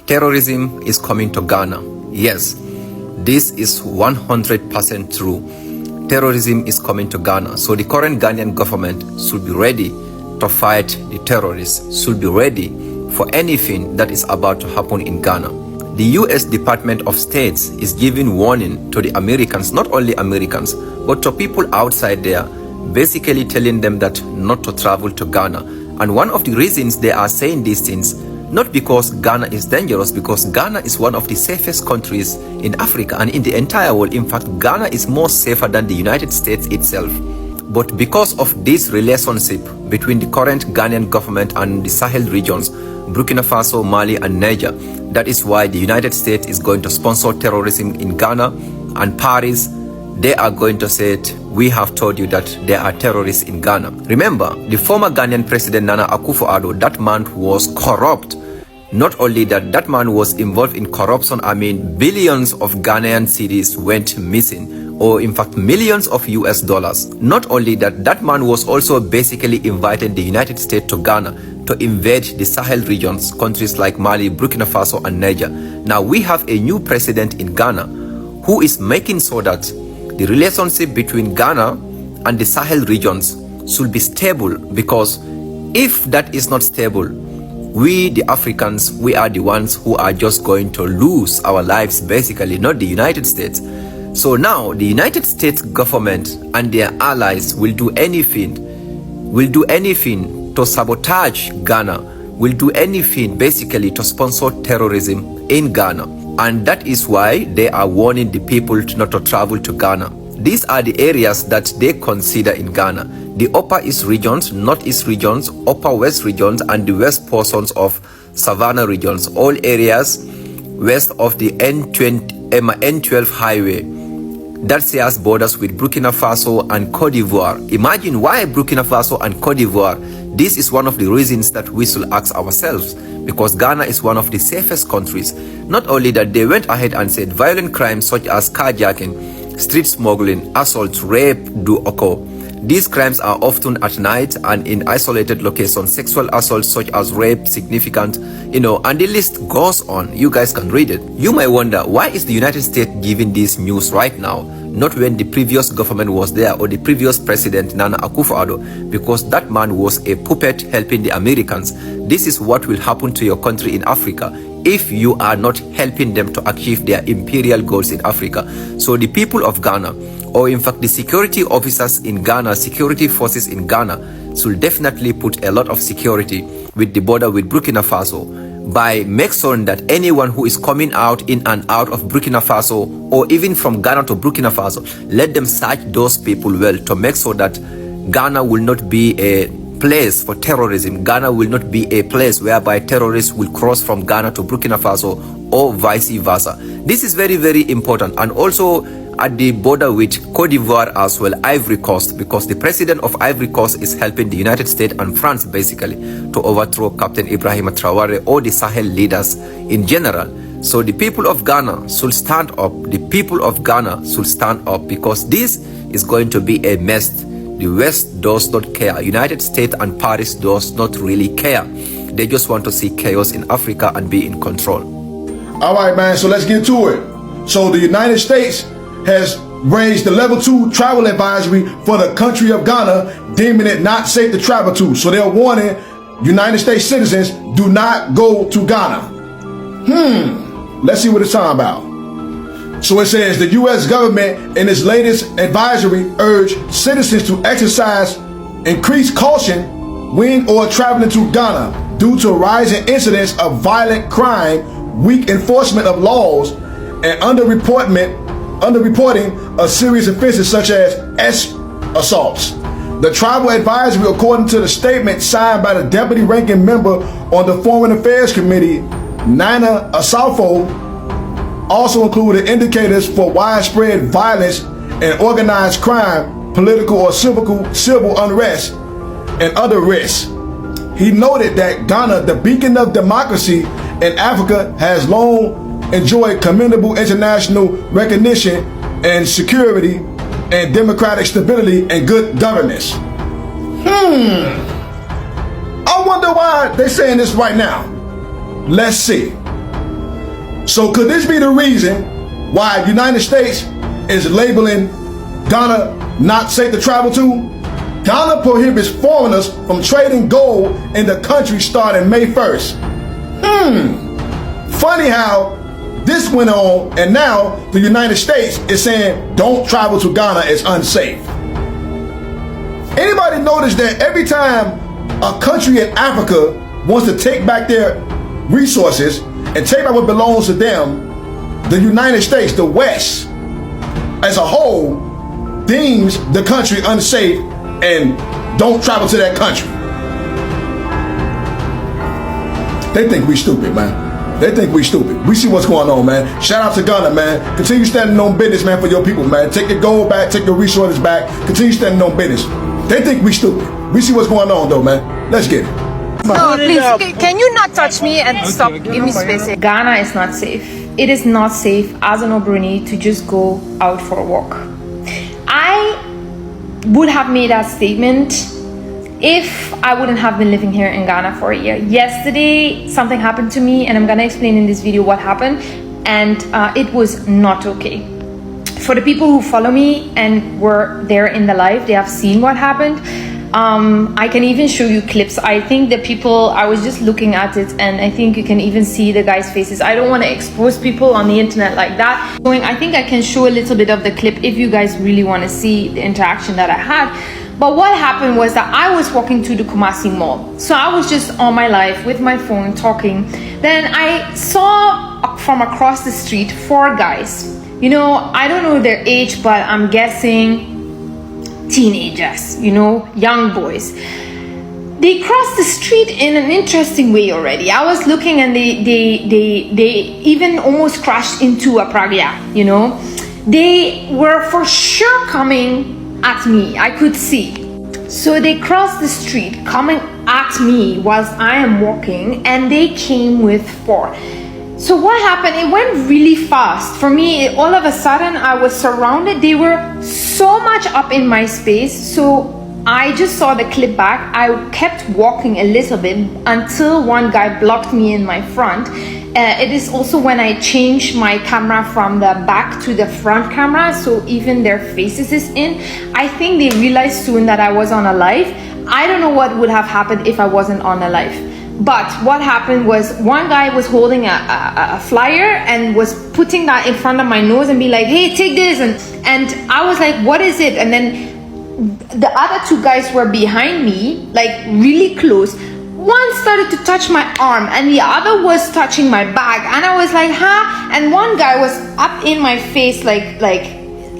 Terrorism is coming to Ghana. Yes, this is 100% true. Terrorism is coming to Ghana. So the current Ghanaian government should be ready to fight the terrorists, should be ready for anything that is about to happen in Ghana. The US Department of State is giving warning to the Americans, not only Americans, but to people outside there, basically telling them that not to travel to Ghana. And one of the reasons they are saying these things, not because Ghana is dangerous, because Ghana is one of the safest countries in Africa and in the entire world. In fact, Ghana is more safer than the United States itself. But because of this relationship between the current Ghanaian government and the Sahel regions, Burkina Faso, Mali and Niger, that is why the United States is going to sponsor terrorism in Ghana, and Paris, they are going to say it, we have told you that there are terrorists in Ghana. Remember, the former Ghanaian president Nana Akufo-Addo, that man was corrupt. Not only that, that man was involved in corruption. I mean, billions of Ghanaian cedis went missing, or in fact millions of US dollars. Not only that, that man was also basically inviting the United States to Ghana to invade the Sahel regions, countries like Mali, Burkina Faso and Niger. Now we have a new president in Ghana who is making sure that the relationship between Ghana and the Sahel regions should be stable, because if that is not stable, we the Africans, we are the ones who are just going to lose our lives, basically, not the United States. So now the United States government and their allies will do anything to sabotage Ghana, will do anything basically to sponsor terrorism in Ghana. And that is why they are warning the people not to travel to Ghana. These are the areas that they consider in Ghana: the Upper East regions, Northeast regions, Upper West regions, and the west portions of Savannah regions, all areas west of the N12 highway that shares borders with Burkina Faso and Cote d'Ivoire. Imagine why Burkina Faso and Cote d'Ivoire. This is one of the reasons that we should ask ourselves, because Ghana is one of the safest countries. Not only that, they went ahead and said violent crimes such as carjacking, street smuggling, assault, rape do occur. These crimes are often at night and in isolated locations. Sexual assaults such as rape, significant, and the list goes on. You guys can read it. You might wonder, why is the United States giving this news right now, not when the previous government was there, or the previous president Nana Akufo-Addo? Because that man was a puppet helping the Americans. This is what will happen to your country in Africa if you are not helping them to achieve their imperial goals in Africa. So the people of Ghana, or in fact the security officers in Ghana, security forces in Ghana, should definitely put a lot of security with the border with Burkina Faso, by make sure that anyone who is coming out in and out of Burkina Faso, or even from Ghana to Burkina Faso, let them search those people well, to make sure that Ghana will not be a place for terrorism. Ghana will not be a place whereby terrorists will cross from Ghana to Burkina Faso, or vice versa. This is very, very important. And also at the border with Cote d'Ivoire as well, Ivory Coast, because the president of Ivory Coast is helping the United States and France basically to overthrow Captain Ibrahim Traore, or the Sahel leaders in general. So the people of Ghana should stand up. The people of Ghana should stand up, because this is going to be a mess. The West does not care. United States and Paris does not really care. They just want to see chaos in Africa and be in control. All right, man, so let's get to it. So the United States has raised the level 2 travel advisory for the country of Ghana, deeming it not safe to travel to. So they're warning United States citizens, do not go to Ghana. Let's see what it's talking about. So it says the U.S. government in its latest advisory urged citizens to exercise increased caution when or traveling to Ghana due to rising incidents of violent crime, weak enforcement of laws, and underreporting of serious offenses such as assaults. The travel advisory, according to the statement signed by the deputy ranking member on the Foreign Affairs Committee, Nana Asafo, also included indicators for widespread violence and organized crime, political or civil unrest, and other risks. He noted that Ghana, the beacon of democracy in Africa, has long enjoyed commendable international recognition and security and democratic stability and good governance. I wonder why they're saying this right now. Let's see. So could this be the reason why the United States is labeling Ghana not safe to travel to? Ghana prohibits foreigners from trading gold in the country starting May 1st. Funny how this went on, and now the United States is saying don't travel to Ghana, it's unsafe. Anybody notice that every time a country in Africa wants to take back their resources and take back what belongs to them, the United States, the West as a whole, deems the country unsafe and don't travel to that country. They think we stupid, man. They think we stupid. We see what's going on, man. Shout out to Ghana, man. Continue standing on business, man, for your people, man. Take your gold back, take your resources back. Continue standing on business. They think we stupid. We see what's going on, though, man. Let's get it. No, please, can you not touch me and stop? Give me space. Ghana is not safe. It is not safe as an Obroni to just go out for a walk. I would have made that statement if I wouldn't have been living here in Ghana for a year. Yesterday, something happened to me, and I'm gonna explain in this video what happened, and it was not okay. For the people who follow me and were there in the live, they have seen what happened. I can even show you clips. I think the people, I was just looking at it, and I think you can even see the guys' faces. I don't want to expose people on the internet like that. I think I can show a little bit of the clip if you guys really want to see the interaction that I had. But what happened was that I was walking to the Kumasi Mall. So I was just on my live with my phone talking. Then I saw from across the street 4 guys. You know, I don't know their age, but I'm guessing teenagers, you know, young boys. They crossed the street in an interesting way already. I was looking, and they even almost crashed into a pragya, you know. They were for sure coming at me, I could see. So they crossed the street coming at me whilst I am walking, and they came with 4. So what happened? It went really fast. For me, all of a sudden, I was surrounded. They were so much up in my space. So I just saw the clip back. I kept walking a little bit until one guy blocked me in my front. It is also when I changed my camera from the back to the front camera, so even their faces is in. I think they realized soon that I was on a live. I don't know what would have happened if I wasn't on a live. But what happened was one guy was holding a flyer and was putting that in front of my nose and be like, hey, take this. And I was like, what is it? And then the other 2 guys were behind me, like really close. One started to touch my arm and the other was touching my bag. And I was like, huh? And one guy was up in my face, like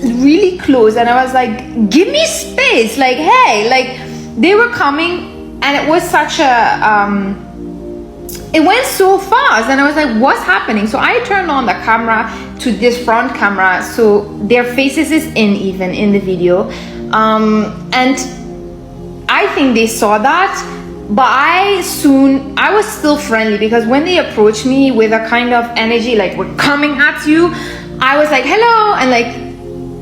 really close. And I was like, give me space. Like, hey, like they were coming, and it was such a, it went so fast, and I was like, what's happening? So I turned on the camera to this front camera, so their faces is even in the video. And I think they saw that, but I was still friendly, because when they approached me with a kind of energy, like we're coming at you, I was like, hello, and like,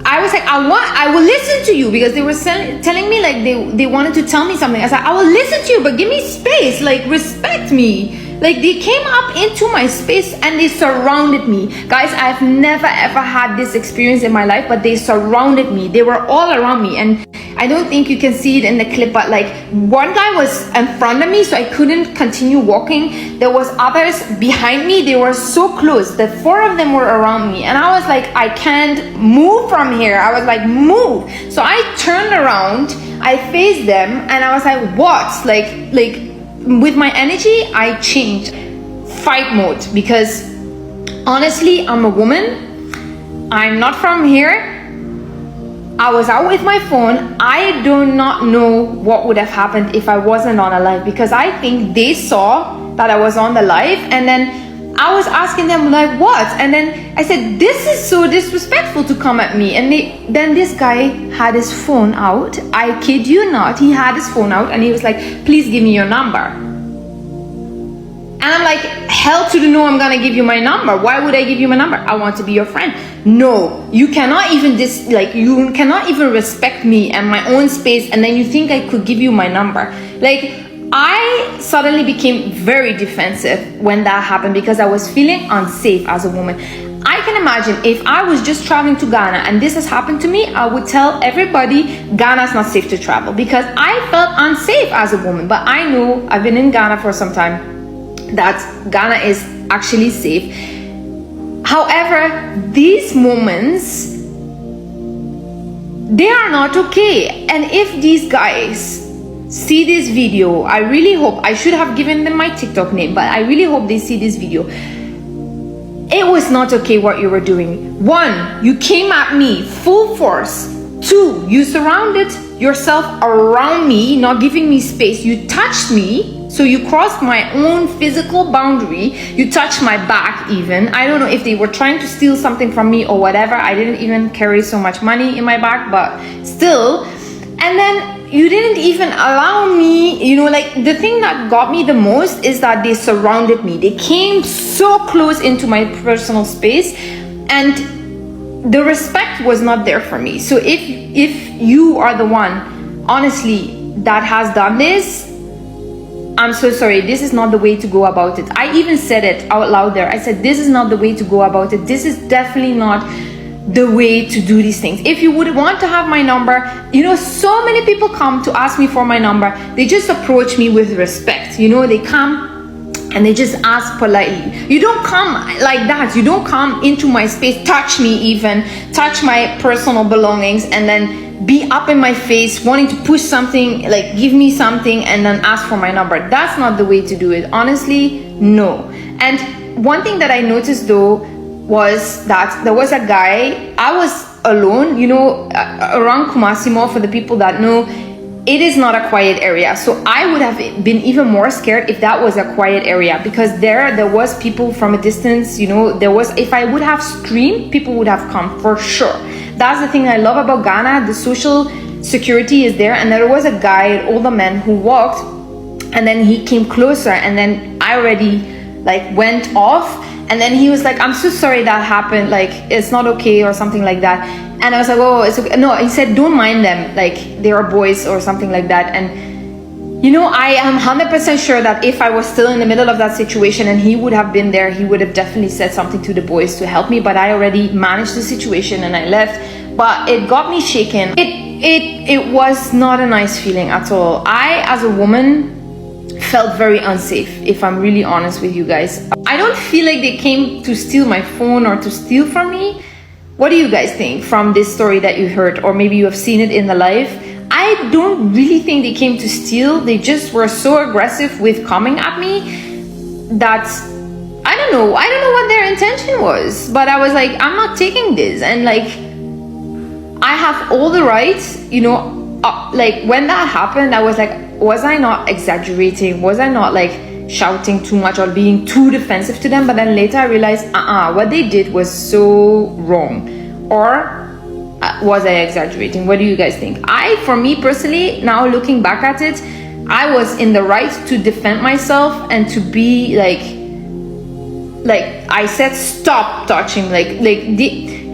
I was like, I will listen to you, because they were telling me like they wanted to tell me something. I said, I will listen to you, but give me space, like respect me. Like they came up into my space and they surrounded me. Guys, I've never ever had this experience in my life, but they surrounded me. They were all around me, and I don't think you can see it in the clip, but like one guy was in front of me, so I couldn't continue walking. There was others behind me. They were so close. The 4 of them were around me, and I was like, I can't move from here. I was like, move. So I turned around, I faced them, and I was like, what? Like with my energy, I changed fight mode, because honestly, I'm a woman. I'm not from here. I was out with my phone. I do not know what would have happened if I wasn't on a live, because I think they saw that I was on the live, and then I was asking them like, what? And then I said, this is so disrespectful to come at me. And then this guy had his phone out. I kid you not, he had his phone out, and he was like, please give me your number. And I'm like, hell to the no, I'm gonna give you my number. Why would I give you my number? I want to be your friend. No, you cannot even you cannot even respect me and my own space, and then you think I could give you my number. Like, I suddenly became very defensive when that happened because I was feeling unsafe as a woman. I can imagine if I was just traveling to Ghana and this has happened to me, I would tell everybody Ghana's not safe to travel because I felt unsafe as a woman. But I know, I've been in Ghana for some time, that Ghana is actually safe. However, these moments, they are not okay. And if these guys see this video, I really hope, I should have given them my TikTok name, but I really hope they see this video. It was not okay what you were doing. 1, you came at me full force. 2, you surrounded yourself around me, not giving me space. You touched me, so you crossed my own physical boundary. You touched my back even. I don't know if they were trying to steal something from me or whatever. I didn't even carry so much money in my bag, but still. And then you didn't even allow me, you know, like the thing that got me the most is that they surrounded me. They came so close into my personal space and the respect was not there for me. So if you are the one, honestly, that has done this, I'm so sorry. This is not the way to go about it. I even said it out loud there. I said, this is not the way to go about it. This is definitely not the way to do these things. If you would want to have my number, you know, so many people come to ask me for my number. They just approach me with respect. You know, they come and they just ask politely. You don't come like that. You don't come into my space, touch me even, touch my personal belongings, and then be up in my face wanting to push something, like give me something and then ask for my number. That's not the way to do it. Honestly, no. And one thing that I noticed though was that there was a guy, I was alone, you know, around Kumasi Mall, for the people that know, it is not a quiet area. So I would have been even more scared if that was a quiet area, because there was people from a distance, you know, there was, if I would have screamed, people would have come for sure. That's the thing I love about Ghana, the social security is there. And there was a guy, an older man, who walked and then he came closer and then I already like went off. And then he was like, I'm so sorry that happened, like it's not okay or something like that. And I was like, oh, it's okay. No, he said, don't mind them, like they are boys or something like that. And you know, I am 100% sure that if I was still in the middle of that situation and he would have been there, he would have definitely said something to the boys to help me. But I already managed the situation and I left. But it got me shaken. It was not a nice feeling at all. I, as a woman, felt very unsafe, if I'm really honest with you guys. I don't feel like they came to steal my phone or to steal from me. What do you guys think from this story that you heard, or maybe you have seen it in the live? I don't really think they came to steal. They just were so aggressive with coming at me that I don't know what their intention was. But I was like, I'm not taking this. And like, I have all the rights, you know, like when that happened, I was like, was I not exaggerating? Was I not like shouting too much or being too defensive to them? But then later I realized, what they did was so wrong. Or was I exaggerating? What do you guys think? For me personally, now looking back at it, I was in the right to defend myself and to be like I said, stop touching,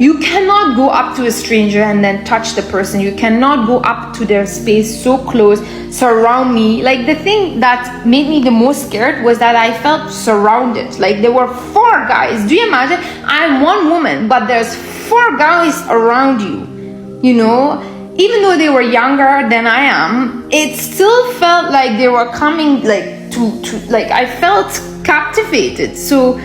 you cannot go up to a stranger and then touch the person. You cannot go up to their space so close, surround me. Like the thing that made me the most scared was that I felt surrounded. Like there were 4 guys. Do you imagine? I'm one woman, but there's 4 guys around you, you know? Even though they were younger than I am, it still felt like they were coming like like I felt captivated. So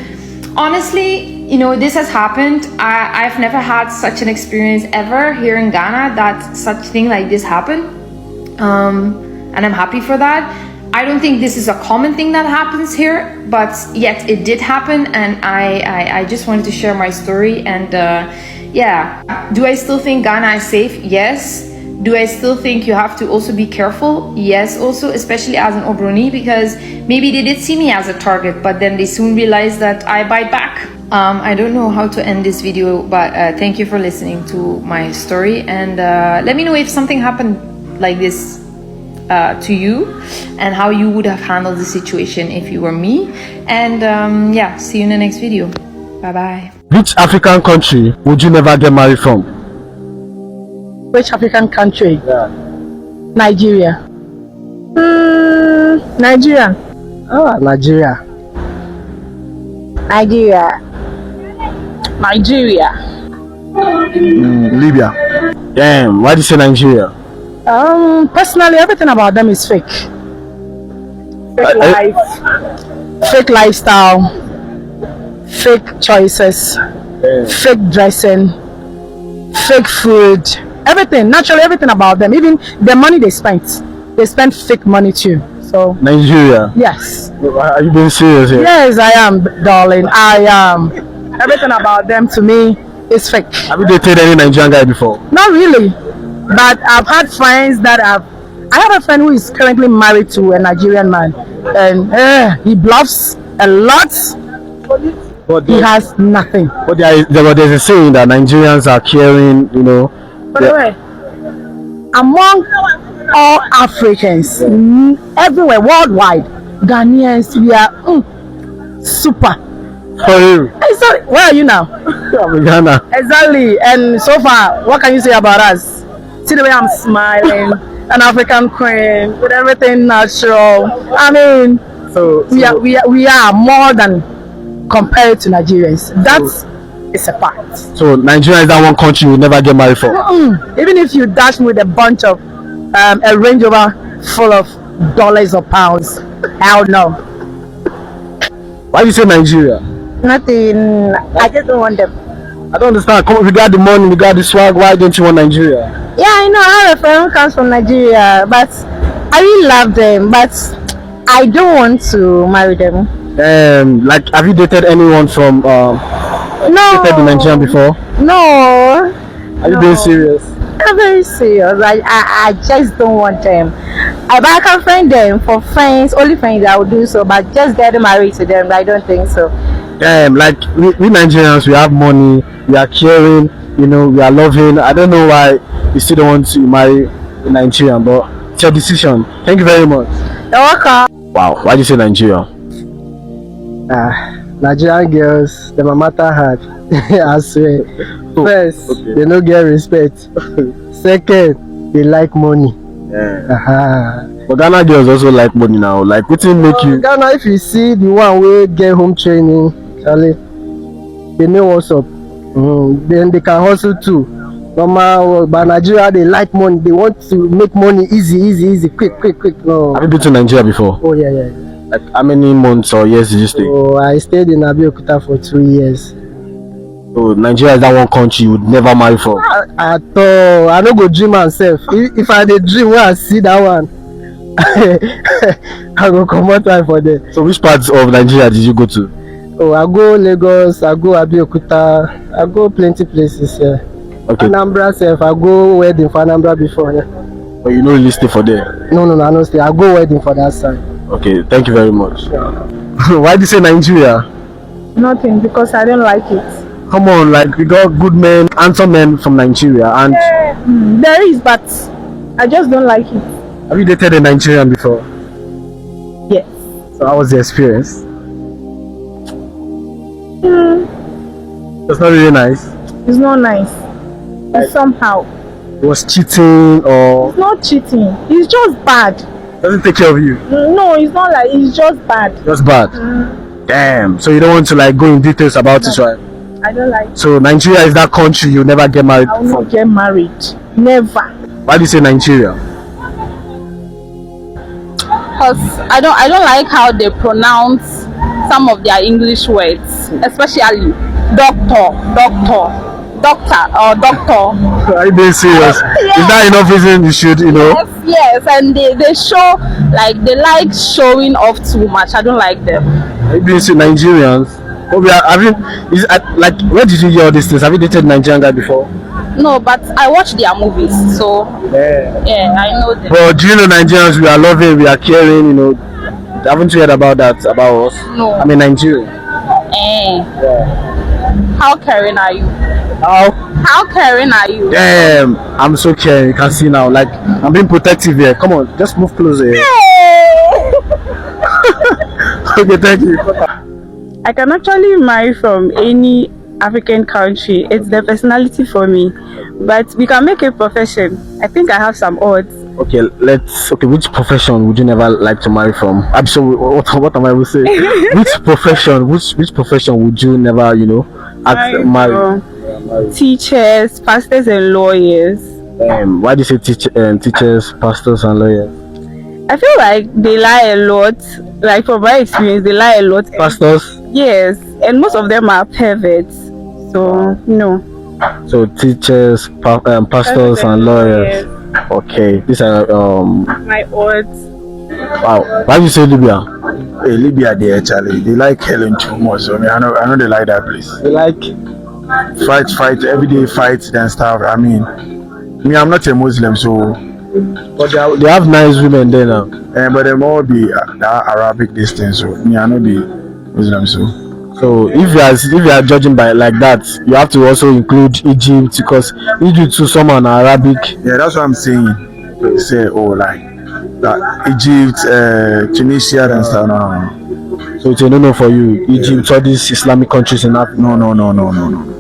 honestly, you know, this has happened. I've never had such an experience ever here in Ghana that such thing like this happened. And I'm happy for that. I don't think this is a common thing that happens here, but yet it did happen. And I just wanted to share my story. And yeah, do I still think Ghana is safe? Yes. Do I still think you have to also be careful? Yes, also, especially as an Obroni, because maybe they did see me as a target, but then they soon realized that I bite back. I don't know how to end this video, but thank you for listening to my story. And let me know if something happened like this to you and how you would have handled the situation if you were me. And yeah, see you in the next video. Bye-bye. Which African country would you never get married from? Which African country? Yeah. Nigeria. Nigeria. Ah, Nigeria. Nigeria. Nigeria. Libya. Damn, why do you say Nigeria? Personally, everything about them is fake. Fake life, fake lifestyle, fake choices, fake dressing, fake food, everything. Naturally, everything about them. Even the money they spent fake money too. So Nigeria. yes. Are you being serious here? Yes, I am, darling. I am. Everything about them to me is fake. Have you dated any Nigerian guy before? Not really, but I've had friends that I have a friend who is currently married to a Nigerian man, and he bluffs a lot. But He has nothing. But there's a saying that Nigerians are caring, you know. By the way, among all Africans, everywhere, worldwide, Ghanaians, we are super. For you? So, where are you now? I'm in Ghana. Exactly. And so far, what can you say about us? See the way I'm smiling, an African queen with everything natural. I mean, So we are more than compared to Nigerians. That's a fact. So Nigeria is that one country you never get married for. Even if you dash me with a bunch of a Range Rover full of dollars or pounds, hell no. Why do you say Nigeria? Nothing. I just don't want them. I don't understand. Come on, we got the money, we got the swag. Why don't you want Nigeria? Yeah, I know. I have a friend who comes from Nigeria, but I really love them. But I don't want to marry them. Like, have you dated anyone from No. dated in Nigeria before? No. Are you being serious? I'm very serious. I just don't want them. I can find them for friends, only friends I will do so, but just getting married to them, I don't think so. Like we Nigerians, we have money, we are caring, you know, we are loving. I don't know why you still don't want to marry a Nigerian, but it's your decision. Thank you very much. You're welcome. Wow, why do you say Nigeria? Nigerian girls, them a matter hard. I swear. First, they no get respect. Second, they like money. But Ghana girls also like money now. Like, what will make you? Ghana, if you see the one way get home training, Charlie, they know what's up. Then they can hustle too. Normal, but Nigeria, they like money. They want to make money easy, quick. No. Have you been to Nigeria before? Oh yeah. Like, how many months or years did you stay? Oh, I stayed in Abeokuta for 2 years. So Nigeria is that one country you would never marry for? At all, I no go dream myself. If I dey dream when I see that one, I go comot eye for there. So which parts of Nigeria did you go to? Oh, I go Lagos, I go Abeokuta, I go plenty places here. Okay. Anambra self, I go wedding for Anambra before. Yeah. But you no really stay for there? No, I no stay. I go wedding for that side. Okay, thank you very much. Why do you say Nigeria? Nothing, because I don't like it. Come on, like, we got good men, handsome men from Nigeria, and There is, but I just don't like it. have you dated a Nigerian before? Yes. So how was the experience? It's not really nice. It's not nice. But somehow. It was cheating or It's not cheating. It's just bad. doesn't take care of you? No, it's not like, it's just bad. Just bad. Damn. So you don't want to like go in details about it, right? I don't like it. So Nigeria is that country you never get married I will from. not get married. Never. Why do you say Nigeria? Because I don't like how they pronounce some of their English words, especially doctor. Are you being serious? Yes. Is that enough reason you should, you know? Yes, and they show, like, they like showing off too much. I don't like them. Are you being serious? Nigerians? Oh, like, where did you hear all these things? Have you dated a Nigerian guy before? No, but I watch their movies, so yeah, I know them. But do you know Nigerians, we are loving, we are caring, you know? Haven't you heard about that, about us? No. I'm in Nigeria. How caring are you? How caring are you? Damn, I'm so caring. You can see now. Like, I'm being protective here. Come on, just move closer here. Okay, thank you. I can actually marry from any African country. It's the personality for me. But we can make a profession. I think I have some odds. Okay, which profession would you never like to marry from? I'm sorry, what am I will say? Which profession would you never, marry? Teachers, pastors, and lawyers. Why do you say teachers, pastors, and lawyers? I feel like they lie a lot. Like from my experience, they lie a lot. Pastors? Yes, and most of them are perverts. So no. So teachers, pastors, and lawyers. Okay, these are My odds. Wow. Why do you say Libya? Hey, Libya, they actually they like Helen too much. So I know they like that place. They like Fight, everyday fights and stuff. I mean, I'm not a Muslim, so but they have nice women there now. but they more be Arabic distance. So I know be Muslim, So if you are judging by like that, you have to also include Egypt because Egypt too some are Arabic. Yeah, that's what I'm saying. Say like Egypt, Tunisia and stuff. No. So it's a no for you. Egypt, all these Islamic countries in Africa. No.